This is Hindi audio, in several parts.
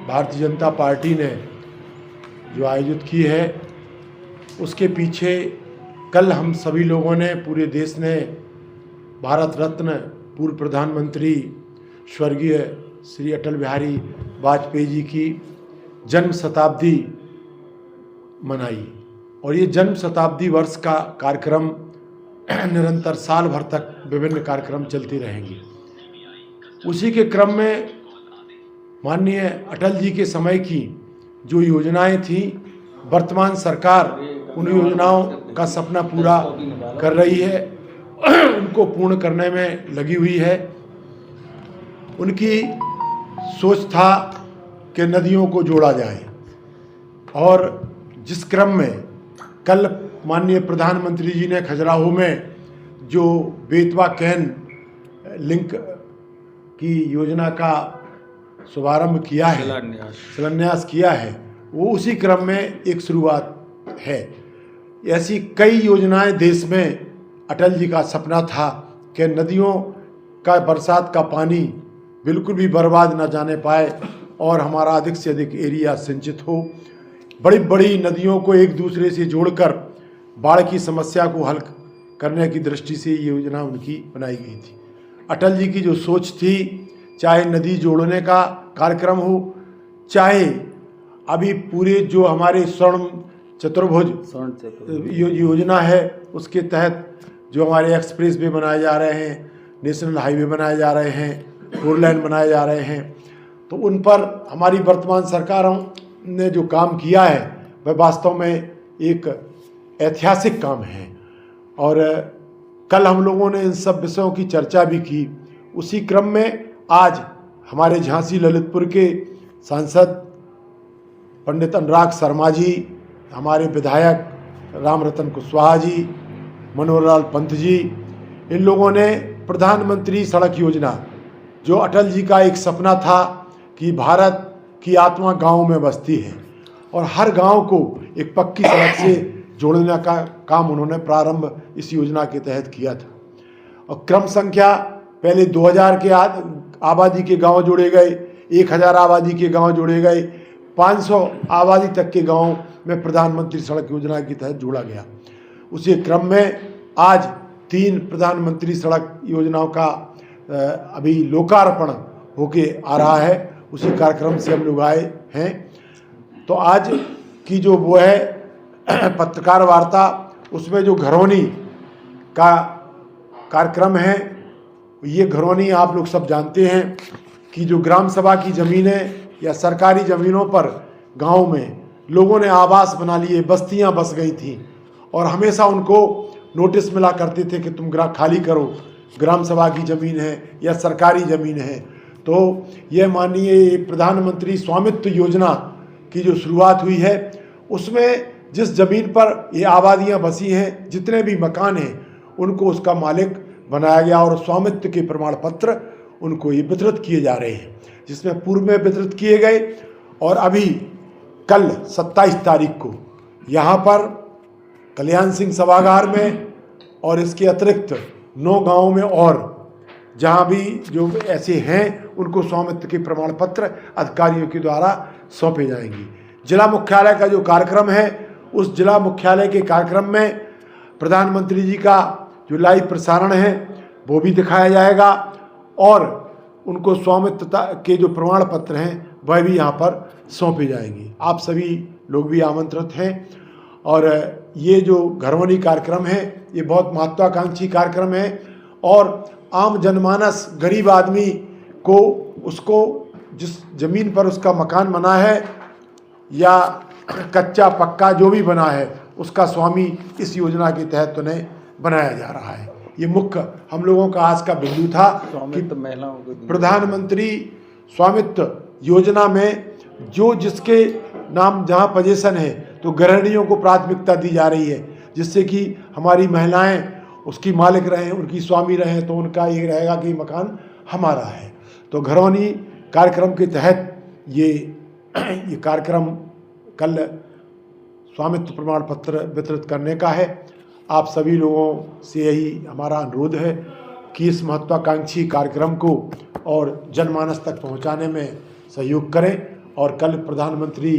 भारतीय जनता पार्टी ने जो आयोजित की है उसके पीछे कल हम सभी लोगों ने, पूरे देश ने भारत रत्न पूर्व प्रधानमंत्री स्वर्गीय श्री अटल बिहारी वाजपेयी जी की जन्म शताब्दी मनाई। और ये जन्म शताब्दी वर्ष का कार्यक्रम निरंतर साल भर तक विभिन्न कार्यक्रम चलते रहेंगे। उसी के क्रम में माननीय अटल जी के समय की जो योजनाएं थी, वर्तमान सरकार उन योजनाओं का सपना पूरा कर रही है, उनको पूर्ण करने में लगी हुई है। उनकी सोच था कि नदियों को जोड़ा जाए, और जिस क्रम में कल माननीय प्रधानमंत्री जी ने खजुराहो में जो बेतवा कैन लिंक की योजना का शुभारंभ किया है, शिलान्यास किया है, वो उसी क्रम में एक शुरुआत है। ऐसी कई योजनाएं देश में अटल जी का सपना था कि नदियों का बरसात का पानी बिल्कुल भी बर्बाद न जाने पाए और हमारा अधिक से अधिक एरिया सिंचित हो। बड़ी बड़ी नदियों को एक दूसरे से जोड़कर बाढ़ की समस्या को हल करने की दृष्टि से ये योजना उनकी बनाई गई थी। अटल जी की जो सोच थी, चाहे नदी जोड़ने का कार्यक्रम हो, चाहे अभी पूरे जो हमारे स्वर्ण चतुर्भुज योजना है उसके तहत जो हमारे एक्सप्रेस वे बनाए जा रहे हैं, नेशनल हाईवे बनाए जा रहे हैं, 4 लेन बनाए जा रहे हैं, तो उन पर हमारी वर्तमान सरकारों ने जो काम किया है वह वास्तव में एक ऐतिहासिक काम है। और कल हम लोगों ने इन सब विषयों की चर्चा भी की। उसी क्रम में आज हमारे झांसी ललितपुर के सांसद पंडित अनुराग शर्मा जी, हमारे विधायक रामरतन कुशवाहा जी, मनोहर लाल पंत जी, इन लोगों ने प्रधानमंत्री सड़क योजना, जो अटल जी का एक सपना था कि भारत की आत्मा गाँव में बसती है और हर गांव को एक पक्की सड़क से जोड़ने का काम उन्होंने प्रारंभ इस योजना के तहत किया था। और क्रम संख्या पहले 2000 के आबादी के गांव जोड़े गए, 1000 आबादी के गांव जोड़े गए, 500 आबादी तक के गांव में प्रधानमंत्री सड़क योजना के तहत जोड़ा गया। उसी क्रम में आज 3 प्रधानमंत्री सड़क योजनाओं का अभी लोकार्पण होके आ रहा है। उसी कार्यक्रम से हम लोग आए हैं। तो आज की जो वो है पत्रकार वार्ता, उसमें जो घरौनी का कार्यक्रम है, ये घरौनी आप लोग सब जानते हैं कि जो ग्राम सभा की ज़मीनें या सरकारी ज़मीनों पर गांव में लोगों ने आवास बना लिए, बस्तियां बस गई थी और हमेशा उनको नोटिस मिला करते थे कि तुम खाली करो, ग्राम सभा की ज़मीन है या सरकारी ज़मीन है। तो यह माननीय प्रधानमंत्री स्वामित्व योजना की जो शुरुआत हुई है, उसमें जिस ज़मीन पर ये आबादियां बसी हैं, जितने भी मकान हैं, उनको उसका मालिक बनाया गया और स्वामित्व के प्रमाण पत्र उनको ये वितरित किए जा रहे हैं, जिसमें पूर्व में वितरित किए गए और अभी कल 27 तारीख को यहाँ पर कल्याण सिंह सभागार में और इसके अतिरिक्त 9 गाँवों में और जहाँ भी जो ऐसे हैं उनको स्वामित्व के प्रमाण पत्र अधिकारियों के द्वारा सौंपे जाएंगे। जिला मुख्यालय का जो कार्यक्रम है, उस जिला मुख्यालय के कार्यक्रम में प्रधानमंत्री जी का जो लाइव प्रसारण है वो भी दिखाया जाएगा और उनको स्वामित्व के जो प्रमाण पत्र हैं वह भी यहाँ पर सौंपे जाएंगे। आप सभी लोग भी आमंत्रित हैं। और ये जो घरौनी कार्यक्रम है, ये बहुत महत्वाकांक्षी कार्यक्रम है और आम जनमानस, गरीब आदमी को उसको जिस ज़मीन पर उसका मकान बना है या कच्चा पक्का जो भी बना है, उसका स्वामी इस योजना के तहत उन्हें बनाया जा रहा है। ये मुख्य हम लोगों का आज का बिंदु था कि प्रधानमंत्री स्वामित्व योजना में जो जिसके नाम जहाँ पोजीशन है, तो गृहिणियों को प्राथमिकता दी जा रही है, जिससे कि हमारी महिलाएं उसकी मालिक रहें, उनकी स्वामी रहें, तो उनका ये रहेगा कि मकान हमारा है। तो घरौनी कार्यक्रम के तहत ये कार्यक्रम कल स्वामित्व प्रमाण पत्र वितरित करने का है। आप सभी लोगों से यही हमारा अनुरोध है कि इस महत्वाकांक्षी कार्यक्रम को और जनमानस तक पहुंचाने में सहयोग करें और कल प्रधानमंत्री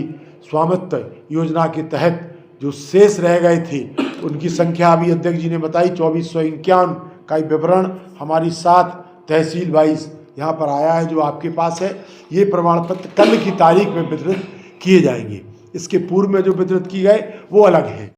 स्वामित्व योजना के तहत जो शेष रह गए थे उनकी संख्या अभी अध्यक्ष जी ने बताई 2451 का विवरण हमारी 7 तहसील वाइज यहाँ पर आया है जो आपके पास है। ये प्रमाण पत्र कल की तारीख में वितरित किए जाएंगे। इसके पूर्व में जो वितरित किए गए वो अलग हैं।